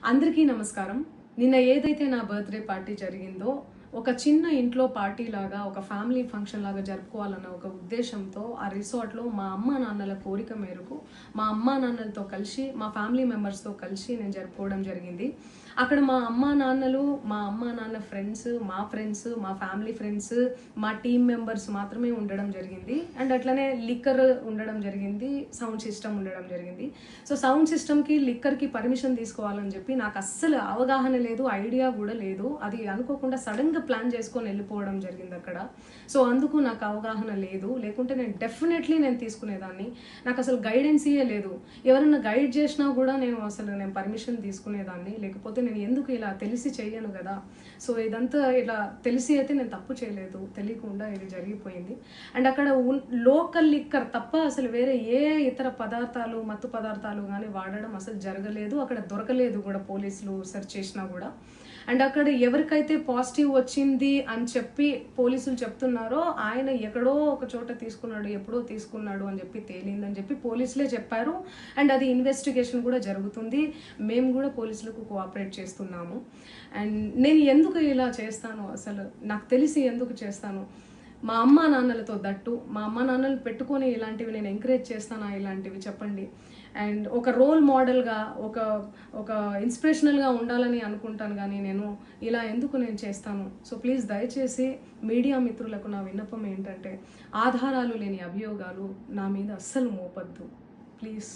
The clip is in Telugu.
అందరికీ నమస్కారం. నిన్న ఏదైతే నా బర్త్డే పార్టీ జరిగిందో ఒక చిన్న ఇంట్లో పార్టీ లాగా ఒక ఫ్యామిలీ ఫంక్షన్ లాగా జరుపుకోవాలన్న ఒక ఉద్దేశంతో ఆ రిసార్ట్లో మా అమ్మా నాన్నల కోరిక మేరకు మా అమ్మా నాన్నలతో కలిసి మా ఫ్యామిలీ మెంబర్స్తో కలిసి నేను జరుపుకోవడం జరిగింది. అక్కడ మా అమ్మా నాన్నలు, మా అమ్మా నాన్న ఫ్రెండ్స్, మా ఫ్యామిలీ ఫ్రెండ్స్, మా టీమ్ మెంబర్స్ మాత్రమే ఉండడం జరిగింది. అండ్ అట్లనే లిక్కర్ ఉండడం జరిగింది, సౌండ్ సిస్టమ్ ఉండడం జరిగింది. సో సౌండ్ సిస్టమ్కి లిక్కర్కి పర్మిషన్ తీసుకోవాలని చెప్పి నాకు అస్సలు అవగాహన లేదు, ఐడియా కూడా లేదు. అది అనుకోకుండా సడన్గా ప్లాన్ చేసుకొని వెళ్ళిపోవడం జరిగింది అక్కడ. సో అందుకు నాకు అవగాహన లేదు, లేకుంటే నేను డెఫినెట్లీ నేను తీసుకునేదాన్ని. నాకు అసలు గైడెన్సీయే లేదు. ఎవరైనా గైడ్ చేసినా కూడా నేను పర్మిషన్ తీసుకునేదాన్ని, లేకపోతే నేను ఎందుకు ఇలా తెలిసి చెయ్యను కదా. సో ఇదంతా ఇలా తెలిసి అయితే నేను తప్పు చేయలేదు, తెలియకుండా ఇది జరిగిపోయింది. అండ్ అక్కడ లోకల్ లిక్కర్ తప్ప అసలు వేరే ఏ ఇతర పదార్థాలు, మత్తు పదార్థాలు కానీ వాడడం అసలు జరగలేదు. అక్కడ దొరకలేదు కూడా, పోలీసులు సెర్చ్ చేసినా కూడా. అండ్ అక్కడ ఎవరికైతే పాజిటివ్ వచ్చింది అని చెప్పి పోలీసులు చెప్తున్నారో ఆయన ఎక్కడో ఒక చోట తీసుకున్నాడు, ఎప్పుడో తీసుకున్నాడు అని చెప్పి తేలిందని చెప్పి పోలీసులే చెప్పారు. అండ్ అది ఇన్వెస్టిగేషన్ కూడా జరుగుతుంది. మేము కూడా పోలీసులకు కోఆపరేట్ చేస్తున్నాము. అండ్ నేను ఎందుకు ఇలా చేస్తాను, అసలు నాకు తెలిసి ఎందుకు చేస్తాను? మా అమ్మా నాన్నలతో దట్టు, మా అమ్మా నాన్నలు పెట్టుకొని ఇలాంటివి నేను ఎంకరేజ్ చేస్తానా? ఇలాంటివి చెప్పండి. అండ్ ఒక రోల్ మోడల్గా, ఒక ఇన్స్పిరేషనల్గా ఉండాలని అనుకుంటాను, కానీ నేను ఇలా ఎందుకు నేను చేస్తాను? సో ప్లీజ్ దయచేసి మీడియా మిత్రులకు నా విన్నపం ఏంటంటే, ఆధారాలు లేని అభియోగాలు నా మీద అస్సలు మోపద్దు ప్లీజ్.